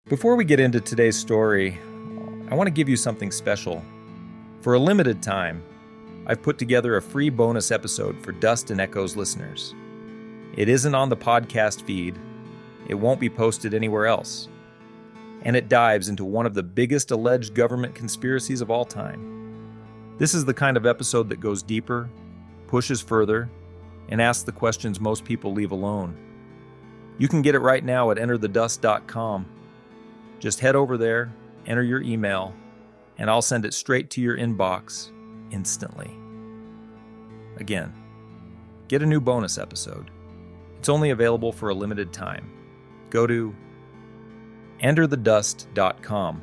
Before we get into today's story, I want to give you something special. For a limited time, I've put together a free bonus episode for Dust and Echoes listeners. It isn't on the podcast feed, it won't be posted anywhere else, and it dives into one of the biggest alleged government conspiracies of all time. This is the kind of episode that goes deeper, pushes further, and asks the questions most people leave alone. You can get it right now at enterthedust.com. Just head over there, enter your email, and I'll send it straight to your inbox instantly. Again, get a new bonus episode. It's only available for a limited time. Go to enterthedust.com.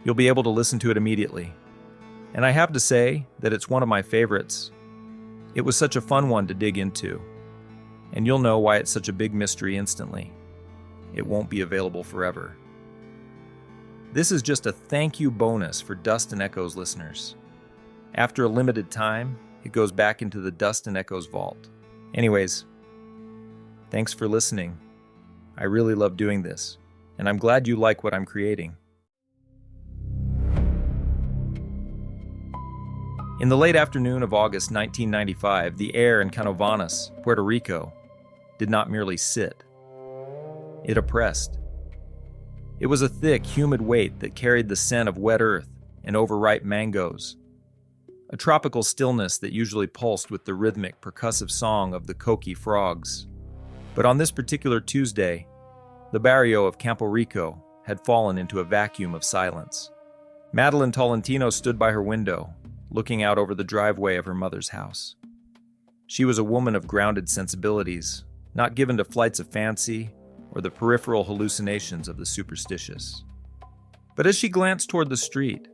You'll be able to listen to it immediately. And I have to say that it's one of my favorites. It was such a fun one to dig into. And you'll know why it's such a big mystery instantly. It won't be available forever. This is just a thank you bonus for Dust and Echoes listeners. After a limited time, it goes back into the Dust and Echoes vault. Anyways, thanks for listening. I really love doing this, and I'm glad you like what I'm creating. In the late afternoon of August 1995, the air in CANÓVANAS, Puerto Rico, did not merely sit. It oppressed. It was a thick, humid weight that carried the scent of wet earth and overripe mangoes. A tropical stillness that usually pulsed with the rhythmic, percussive song of the coqui frogs. But on this particular Tuesday, the barrio of Campo Rico had fallen into a vacuum of silence. Madeline Tolentino stood by her window, looking out over the driveway of her mother's house. She was a woman of grounded sensibilities, not given to flights of fancy or the peripheral hallucinations of the superstitious. But as she glanced toward the street,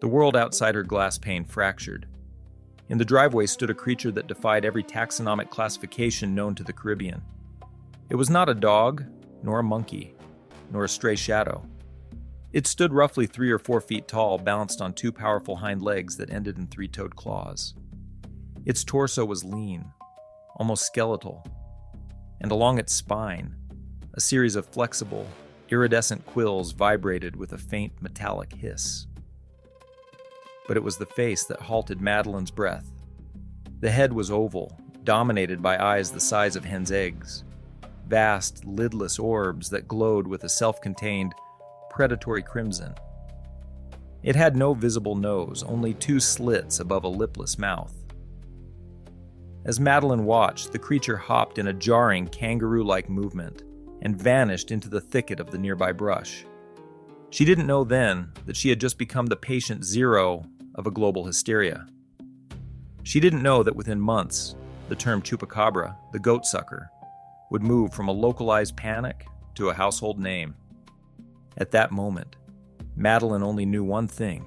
the world outside her glass pane fractured. In the driveway stood a creature that defied every taxonomic classification known to the Caribbean. It was not a dog, nor a monkey, nor a stray shadow. It stood roughly 3 or 4 feet tall, balanced on 2 powerful hind legs that ended in 3-toed claws. Its torso was lean, almost skeletal, and along its spine, a series of flexible, iridescent quills vibrated with a faint metallic hiss. But it was the face that halted Madeline's breath. The head was oval, dominated by eyes the size of hen's eggs, vast, lidless orbs that glowed with a self-contained, predatory crimson. It had no visible nose, only 2 slits above a lipless mouth. As Madeline watched, the creature hopped in a jarring, kangaroo-like movement and vanished into the thicket of the nearby brush. She didn't know then that she had just become the patient zero of a global hysteria. She didn't know that within months, the term Chupacabra, the goat sucker, would move from a localized panic to a household name. At that moment, Madeline only knew one thing.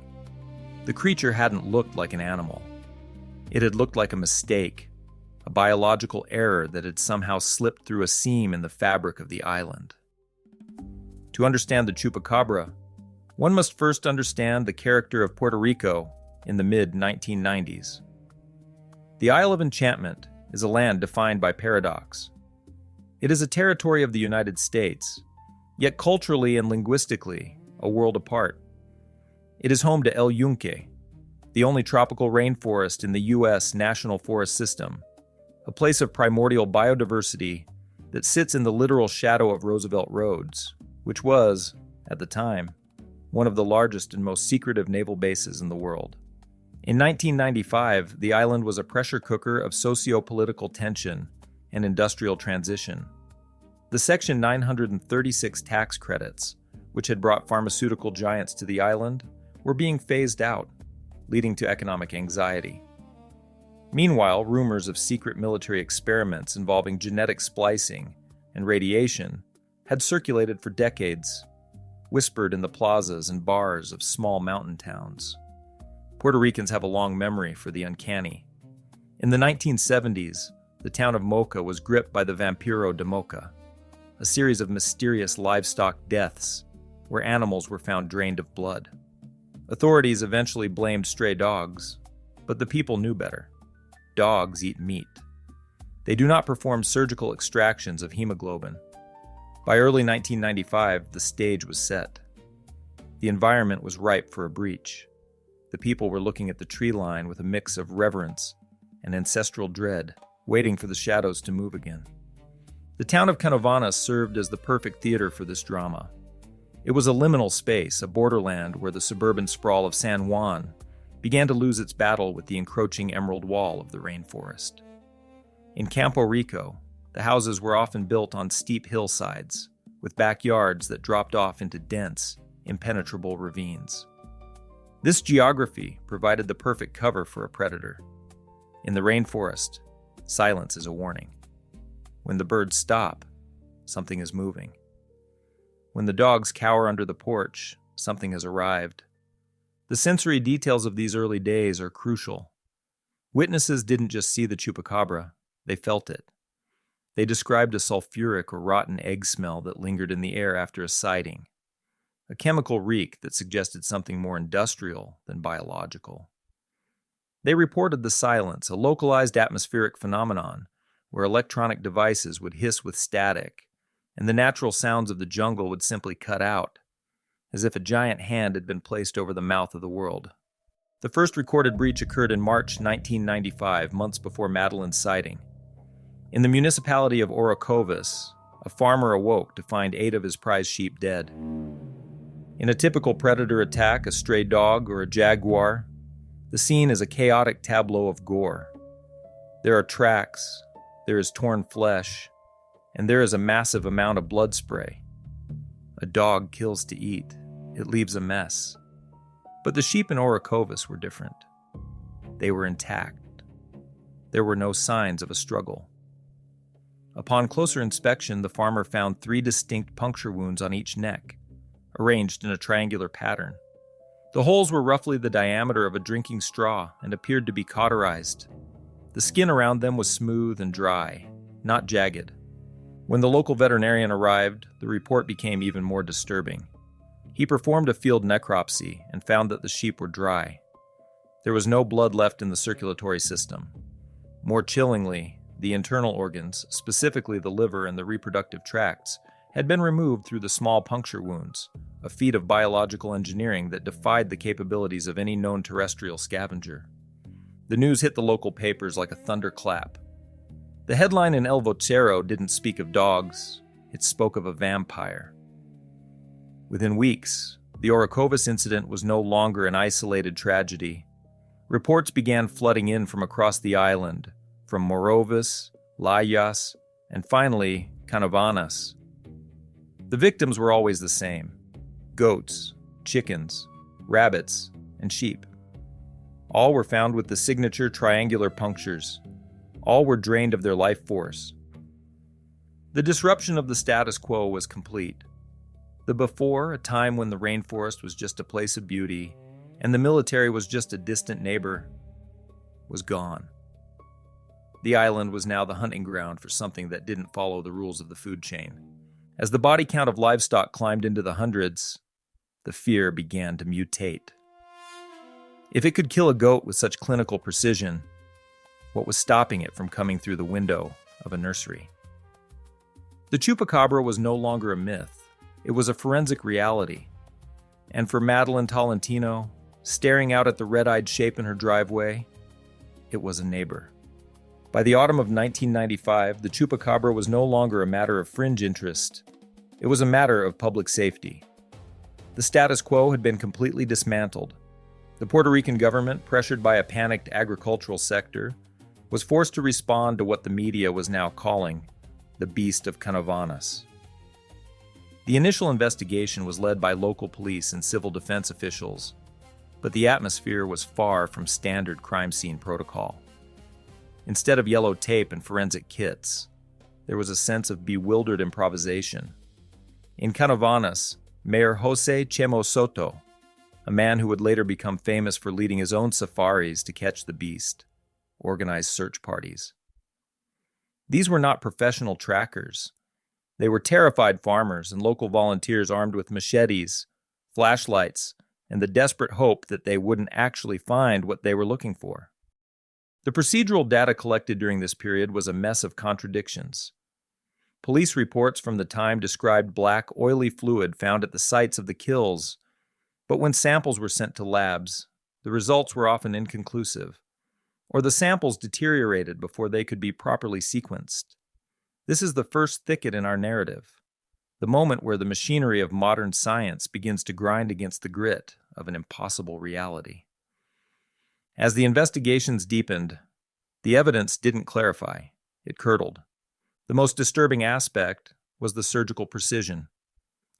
The creature hadn't looked like an animal. It had looked like a mistake, a biological error that had somehow slipped through a seam in the fabric of the island. To understand the Chupacabra, one must first understand the character of Puerto Rico in the mid-1990s. The Isle of Enchantment is a land defined by paradox. It is a territory of the United States, yet culturally and linguistically a world apart. It is home to El Yunque, the only tropical rainforest in the U.S. National Forest System, a place of primordial biodiversity that sits in the literal shadow of Roosevelt Roads, which was, at the time, one of the largest and most secretive naval bases in the world. In 1995, the island was a pressure cooker of socio-political tension and industrial transition. The Section 936 tax credits, which had brought pharmaceutical giants to the island, were being phased out, leading to economic anxiety. Meanwhile, rumors of secret military experiments involving genetic splicing and radiation had circulated for decades, whispered in the plazas and bars of small mountain towns. Puerto Ricans have a long memory for the uncanny. In the 1970s, the town of Moca was gripped by the Vampiro de Moca, a series of mysterious livestock deaths where animals were found drained of blood. Authorities eventually blamed stray dogs, but the people knew better. Dogs eat meat. They do not perform surgical extractions of hemoglobin. By early 1995, the stage was set. The environment was ripe for a breach. The people were looking at the tree line with a mix of reverence and ancestral dread, waiting for the shadows to move again. The town of Canóvanas served as the perfect theater for this drama. It was a liminal space, a borderland where the suburban sprawl of San Juan began to lose its battle with the encroaching emerald wall of the rainforest. In Campo Rico, the houses were often built on steep hillsides, with backyards that dropped off into dense, impenetrable ravines. This geography provided the perfect cover for a predator. In the rainforest, silence is a warning. When the birds stop, something is moving. When the dogs cower under the porch, something has arrived. The sensory details of these early days are crucial. Witnesses didn't just see the chupacabra, they felt it. They described a sulfuric or rotten egg smell that lingered in the air after a sighting, a chemical reek that suggested something more industrial than biological. They reported the silence, a localized atmospheric phenomenon where electronic devices would hiss with static, and the natural sounds of the jungle would simply cut out, as if a giant hand had been placed over the mouth of the world. The first recorded breach occurred in March 1995, months before Madeline's sighting. In the municipality of Orocovis, a farmer awoke to find 8 of his prize sheep dead. In a typical predator attack, a stray dog or a jaguar, the scene is a chaotic tableau of gore. There are tracks, there is torn flesh, and there is a massive amount of blood spray. A dog kills to eat. It leaves a mess. But the sheep in Orocovis were different. They were intact. There were no signs of a struggle. Upon closer inspection, the farmer found 3 distinct puncture wounds on each neck, arranged in a triangular pattern. The holes were roughly the diameter of a drinking straw and appeared to be cauterized. The skin around them was smooth and dry, not jagged. When the local veterinarian arrived, the report became even more disturbing. He performed a field necropsy and found that the sheep were dry. There was no blood left in the circulatory system. More chillingly, the internal organs, specifically the liver and the reproductive tracts, had been removed through the small puncture wounds, a feat of biological engineering that defied the capabilities of any known terrestrial scavenger. The news hit the local papers like a thunderclap. The headline in El Vocero didn't speak of dogs, it spoke of a vampire. Within weeks, the Orocovis incident was no longer an isolated tragedy. Reports began flooding in from across the island, from Morovis, Layas, and finally, Canóvanas. The victims were always the same: goats, chickens, rabbits, and sheep. All were found with the signature triangular punctures. All were drained of their life force. The disruption of the status quo was complete. The before, a time when the rainforest was just a place of beauty, and the military was just a distant neighbor, was gone. The island was now the hunting ground for something that didn't follow the rules of the food chain. As the body count of livestock climbed into the hundreds, the fear began to mutate. If it could kill a goat with such clinical precision, what was stopping it from coming through the window of a nursery? The Chupacabra was no longer a myth. It was a forensic reality. And for Madeline Tolentino, staring out at the red-eyed shape in her driveway, it was a neighbor. By the autumn of 1995, the Chupacabra was no longer a matter of fringe interest. It was a matter of public safety. The status quo had been completely dismantled. The Puerto Rican government, pressured by a panicked agricultural sector, was forced to respond to what the media was now calling the Beast of Canóvanas. The initial investigation was led by local police and civil defense officials, but the atmosphere was far from standard crime scene protocol. Instead of yellow tape and forensic kits, there was a sense of bewildered improvisation. In Canóvanas, Mayor Jose Chemo Soto, a man who would later become famous for leading his own safaris to catch the beast, organized search parties. These were not professional trackers. They were terrified farmers and local volunteers armed with machetes, flashlights, and the desperate hope that they wouldn't actually find what they were looking for. The procedural data collected during this period was a mess of contradictions. Police reports from the time described black, oily fluid found at the sites of the kills, but when samples were sent to labs, the results were often inconclusive, or the samples deteriorated before they could be properly sequenced. This is the first thicket in our narrative, the moment where the machinery of modern science begins to grind against the grit of an impossible reality. As the investigations deepened, the evidence didn't clarify, it curdled. The most disturbing aspect was the surgical precision.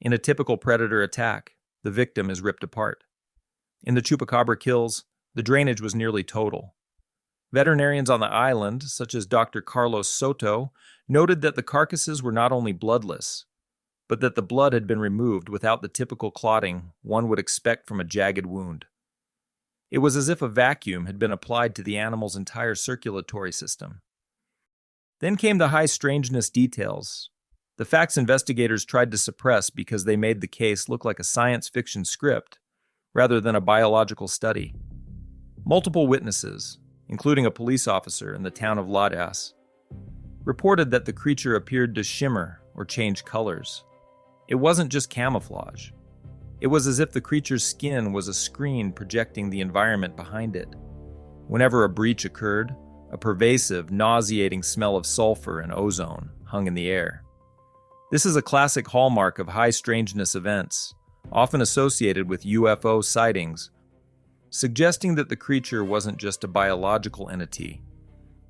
In a typical predator attack, the victim is ripped apart. In the Chupacabra kills, the drainage was nearly total. Veterinarians on the island, such as Dr. Carlos Soto, noted that the carcasses were not only bloodless, but that the blood had been removed without the typical clotting one would expect from a jagged wound. It was as if a vacuum had been applied to the animal's entire circulatory system. Then came the high strangeness details, the facts investigators tried to suppress because they made the case look like a science fiction script rather than a biological study. Multiple witnesses, including a police officer in the town of Ladas, reported that the creature appeared to shimmer or change colors. It wasn't just camouflage. It was as if the creature's skin was a screen projecting the environment behind it. Whenever a breach occurred, a pervasive, nauseating smell of sulfur and ozone hung in the air. This is a classic hallmark of high strangeness events, often associated with UFO sightings, suggesting that the creature wasn't just a biological entity,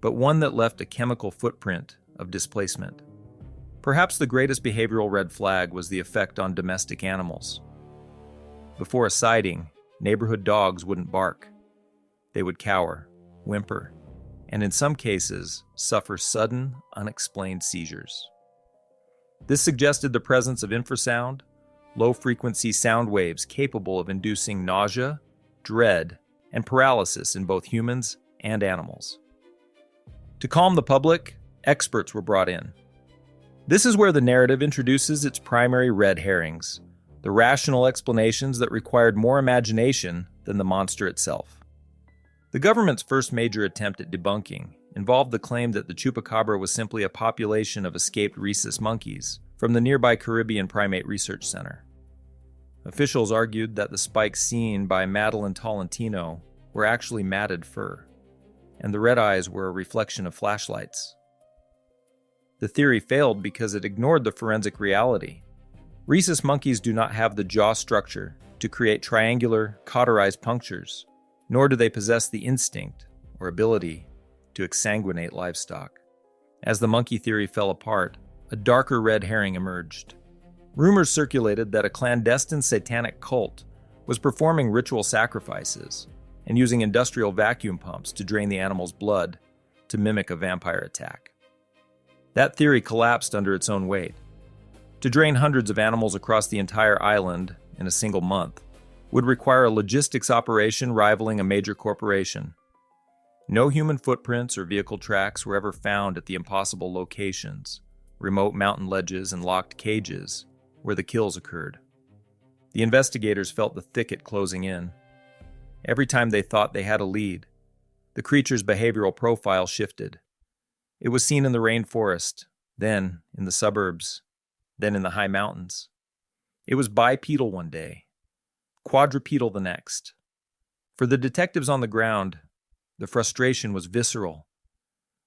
but one that left a chemical footprint of displacement. Perhaps the greatest behavioral red flag was the effect on domestic animals. Before a sighting, neighborhood dogs wouldn't bark. They would cower, whimper, and in some cases, suffer sudden, unexplained seizures. This suggested the presence of infrasound, low-frequency sound waves capable of inducing nausea, dread, and paralysis in both humans and animals. To calm the public, experts were brought in. This is where the narrative introduces its primary red herrings, the rational explanations that required more imagination than the monster itself. The government's first major attempt at debunking involved the claim that the Chupacabra was simply a population of escaped rhesus monkeys from the nearby Caribbean Primate Research Center. Officials argued that the spikes seen by Madeline Tolentino were actually matted fur, and the red eyes were a reflection of flashlights. The theory failed because it ignored the forensic reality. Rhesus monkeys do not have the jaw structure to create triangular, cauterized punctures, nor do they possess the instinct or ability to exsanguinate livestock. As the monkey theory fell apart, a darker red herring emerged. Rumors circulated that a clandestine satanic cult was performing ritual sacrifices and using industrial vacuum pumps to drain the animal's blood to mimic a vampire attack. That theory collapsed under its own weight. To drain hundreds of animals across the entire island in a single month would require a logistics operation rivaling a major corporation. No human footprints or vehicle tracks were ever found at the impossible locations, remote mountain ledges and locked cages, where the kills occurred. The investigators felt the thicket closing in. Every time they thought they had a lead, the creature's behavioral profile shifted. It was seen in the rainforest, then in the suburbs, then in the high mountains. It was bipedal one day, quadrupedal the next. For the detectives on the ground, the frustration was visceral.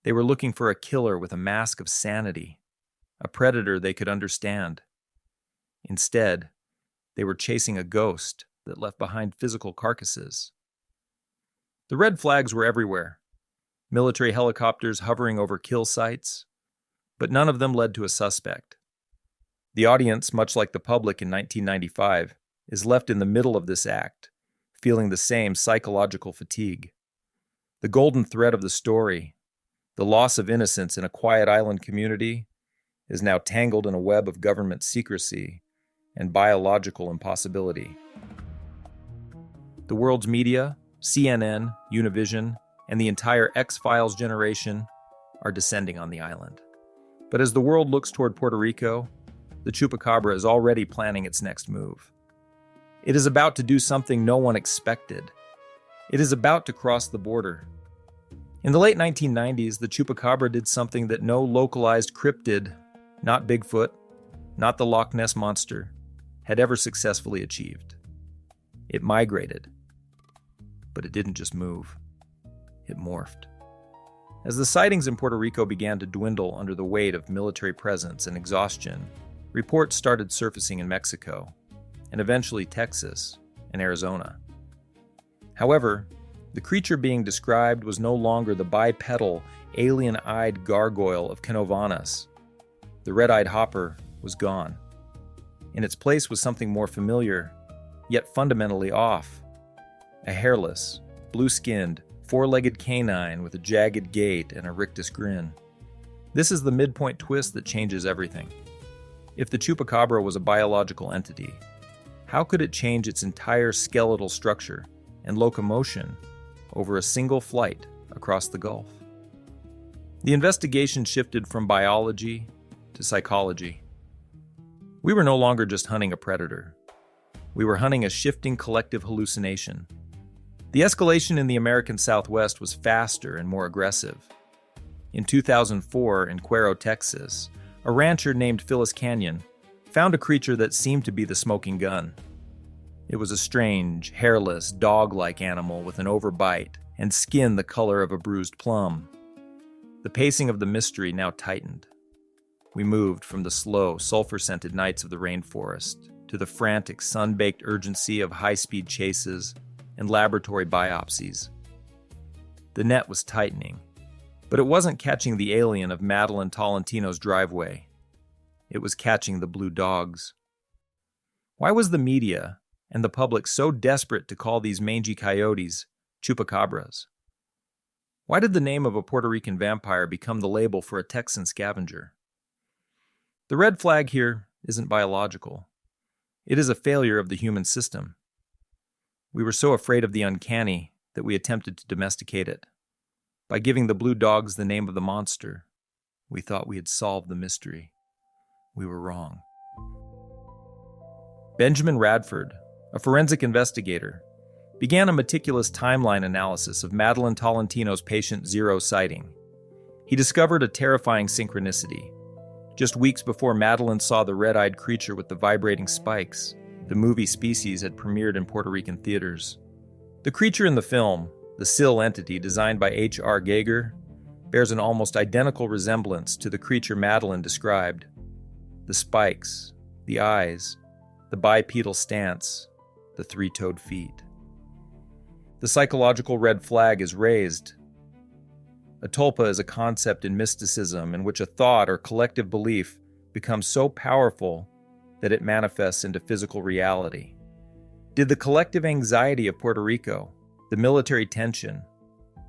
They were looking for a killer with a mask of sanity, a predator they could understand. Instead, they were chasing a ghost that left behind physical carcasses. The red flags were everywhere. Military helicopters hovering over kill sites, but none of them led to a suspect. The audience, much like the public in 1995, is left in the middle of this act, feeling the same psychological fatigue. The golden thread of the story, the loss of innocence in a quiet island community, is now tangled in a web of government secrecy and biological impossibility. The world's media, CNN, Univision, and the entire X-Files generation are descending on the island. But as the world looks toward Puerto Rico, the Chupacabra is already planning its next move. It is about to do something no one expected. It is about to cross the border. In the late 1990s, the Chupacabra did something that no localized cryptid not Bigfoot, not the Loch Ness Monster, had ever successfully achieved. It migrated, but it didn't just move. It morphed. As the sightings in Puerto Rico began to dwindle under the weight of military presence and exhaustion, reports started surfacing in Mexico, and eventually Texas and Arizona. However, the creature being described was no longer the bipedal, alien-eyed gargoyle of CANÓVANAS. The red-eyed hopper was gone. In its place was something more familiar, yet fundamentally off. A hairless, blue-skinned, four-legged canine with a jagged gait and a rictus grin. This is the midpoint twist that changes everything. If the Chupacabra was a biological entity, how could it change its entire skeletal structure and locomotion over a single flight across the Gulf? The investigation shifted from biology to psychology. We were no longer just hunting a predator. We were hunting a shifting collective hallucination. The escalation in the American Southwest was faster and more aggressive. In 2004, in Cuero, Texas, a rancher named Phyllis Canyon found a creature that seemed to be the smoking gun. It was a strange, hairless, dog-like animal with an overbite and skin the color of a bruised plum. The pacing of the mystery now tightened. We moved from the slow, sulfur-scented nights of the rainforest to the frantic, sun-baked urgency of high-speed chases and laboratory biopsies. The net was tightening, but it wasn't catching the alien of Madeline Tolentino's driveway. It was catching the blue dogs. Why was the media and the public so desperate to call these mangy coyotes Chupacabras? Why did the name of a Puerto Rican vampire become the label for a Texan scavenger? The red flag here isn't biological. It is a failure of the human system. We were so afraid of the uncanny that we attempted to domesticate it. By giving the blue dogs the name of the monster, we thought we had solved the mystery. We were wrong. Benjamin Radford, a forensic investigator, began a meticulous timeline analysis of Madeline Tolentino's patient zero sighting. He discovered a terrifying synchronicity. Just weeks before Madeline saw the red-eyed creature with the vibrating spikes, the movie Species had premiered in Puerto Rican theaters. The creature in the film, the Sill entity designed by H.R. Giger, bears an almost identical resemblance to the creature Madeline described. The spikes, the eyes, the bipedal stance, the three-toed feet. The psychological red flag is raised. A tulpa is a concept in mysticism in which a thought or collective belief becomes so powerful that it manifests into physical reality. Did the collective anxiety of Puerto Rico, the military tension,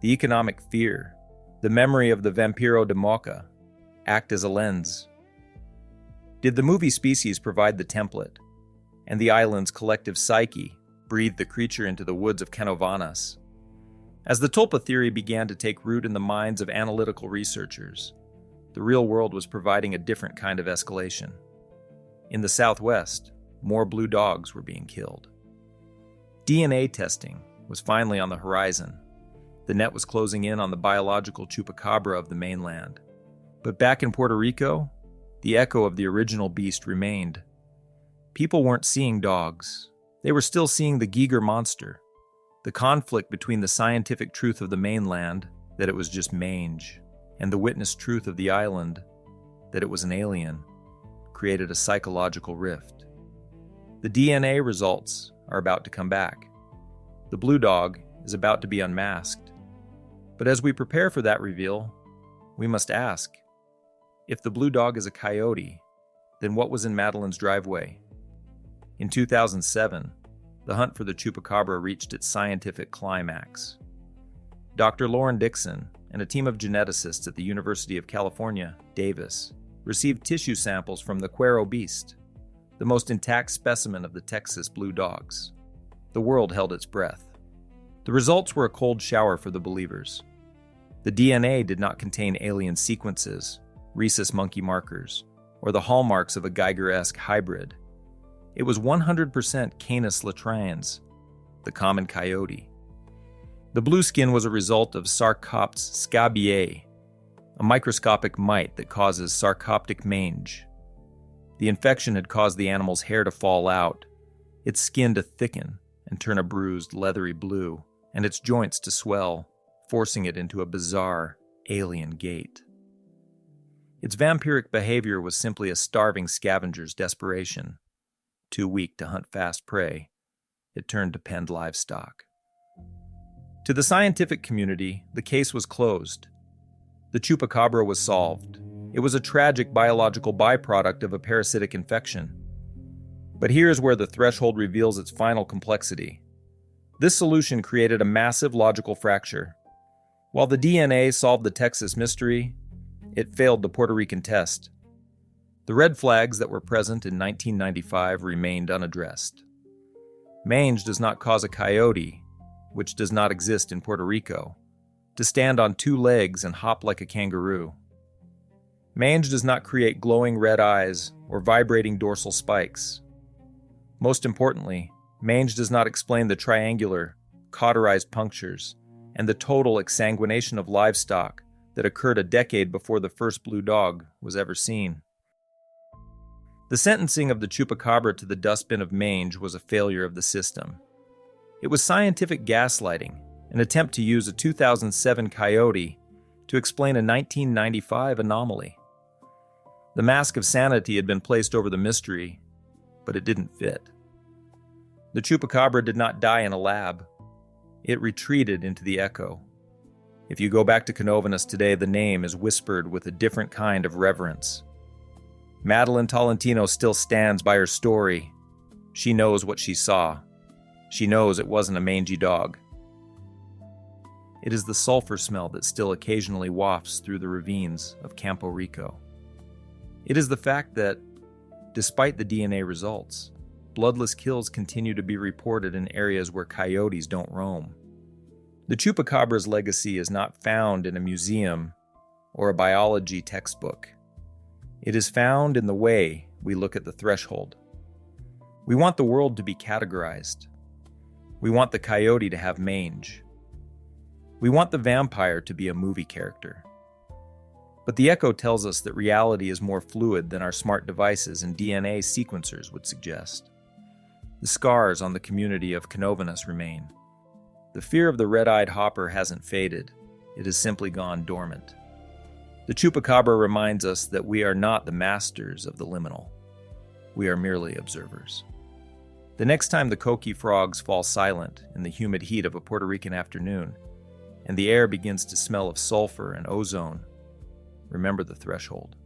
the economic fear, the memory of the Vampiro de Mocha act as a lens? Did the movie Species provide the template, and the island's collective psyche breathe the creature into the woods of CANÓVANAS? As the tulpa theory began to take root in the minds of analytical researchers, the real world was providing a different kind of escalation. In the Southwest, more blue dogs were being killed. DNA testing was finally on the horizon. The net was closing in on the biological Chupacabra of the mainland. But back in Puerto Rico, the echo of the original beast remained. People weren't seeing dogs. They were still seeing the Giger monster. The conflict between the scientific truth of the mainland, that it was just mange, and the witnessed truth of the island, that it was an alien, created a psychological rift. The DNA results are about to come back. The blue dog is about to be unmasked. But as we prepare for that reveal, we must ask, if the blue dog is a coyote, then what was in Madeline's driveway? In 2007, the hunt for the Chupacabra reached its scientific climax. Dr. Lauren Dixon and a team of geneticists at the University of California, Davis, received tissue samples from the Cuero beast, the most intact specimen of the Texas blue dogs. The world held its breath. The results were a cold shower for the believers. The DNA did not contain alien sequences, rhesus monkey markers, or the hallmarks of a Geiger-esque hybrid. It was 100% Canis latrans, the common coyote. The blue skin was a result of Sarcoptes scabiei, a microscopic mite that causes sarcoptic mange. The infection had caused the animal's hair to fall out, its skin to thicken and turn a bruised, leathery blue, and its joints to swell, forcing it into a bizarre, alien gait. Its vampiric behavior was simply a starving scavenger's desperation. Too weak to hunt fast prey, it turned to penned livestock. To the scientific community, the case was closed. The Chupacabra was solved. It was a tragic biological byproduct of a parasitic infection. But here's where the threshold reveals its final complexity. This solution created a massive logical fracture. While the DNA solved the Texas mystery, it failed the Puerto Rican test. The red flags that were present in 1995 remained unaddressed. Mange does not cause a coyote, which does not exist in Puerto Rico, to stand on two legs and hop like a kangaroo. Mange does not create glowing red eyes or vibrating dorsal spikes. Most importantly, mange does not explain the triangular, cauterized punctures and the total exsanguination of livestock that occurred a decade before the first blue dog was ever seen. The sentencing of the Chupacabra to the dustbin of mange was a failure of the system. It was scientific gaslighting, an attempt to use a 2007 coyote to explain a 1995 anomaly. The mask of sanity had been placed over the mystery, but it didn't fit. The Chupacabra did not die in a lab. It retreated into the echo. If you go back to CANÓVANAS today, the name is whispered with a different kind of reverence. Madeline Tolentino still stands by her story. She knows what she saw. She knows it wasn't a mangy dog. It is the sulfur smell that still occasionally wafts through the ravines of Campo Rico. It is the fact that, despite the DNA results, bloodless kills continue to be reported in areas where coyotes don't roam. The Chupacabra's legacy is not found in a museum or a biology textbook. It is found in the way we look at the threshold. We want the world to be categorized. We want the coyote to have mange. We want the vampire to be a movie character. But the echo tells us that reality is more fluid than our smart devices and DNA sequencers would suggest. The scars on the community of CANÓVANAS remain. The fear of the red-eyed hopper hasn't faded. It has simply gone dormant. The Chupacabra reminds us that we are not the masters of the liminal. We are merely observers. The next time the coqui frogs fall silent in the humid heat of a Puerto Rican afternoon, and the air begins to smell of sulfur and ozone, remember the threshold.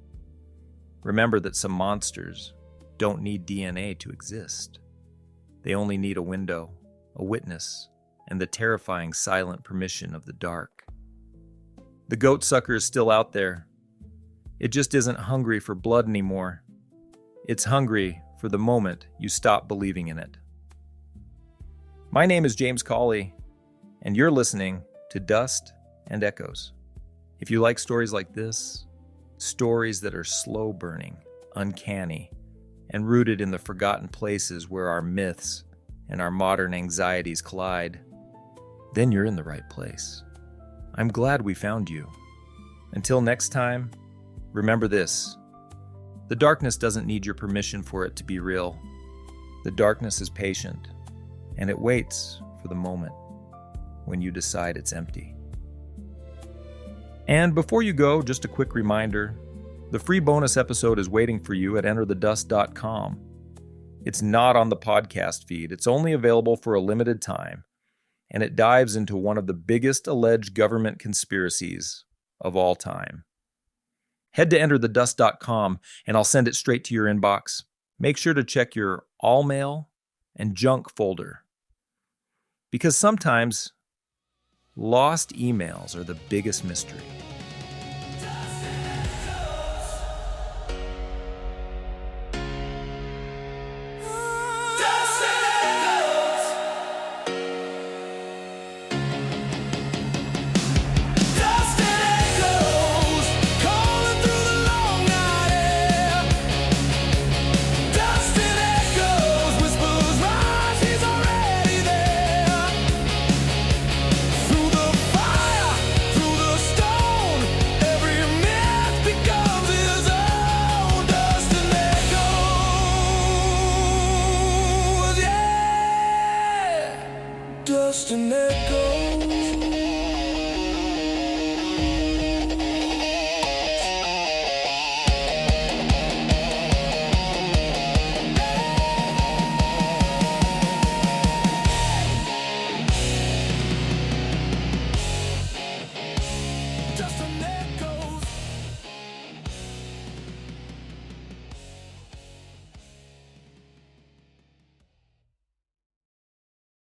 Remember that some monsters don't need DNA to exist. They only need a window, a witness, and the terrifying silent permission of the dark. The goat sucker is still out there. It just isn't hungry for blood anymore. It's hungry for the moment you stop believing in it. My name is James Cawley, and you're listening to Dust and Echoes. If you like stories like this, stories that are slow burning, uncanny, and rooted in the forgotten places where our myths and our modern anxieties collide, then you're in the right place. I'm glad we found you. Until next time, remember this. The darkness doesn't need your permission for it to be real. The darkness is patient, and it waits for the moment when you decide it's empty. And before you go, just a quick reminder, the free bonus episode is waiting for you at enterthedust.com. It's not on the podcast feed. It's only available for a limited time, and it dives into one of the biggest alleged government conspiracies of all time. Head to enterthedust.com, and I'll send it straight to your inbox. Make sure to check your all mail and junk folder, because sometimes lost emails are the biggest mystery. Through the fire, through the storm. dust and echo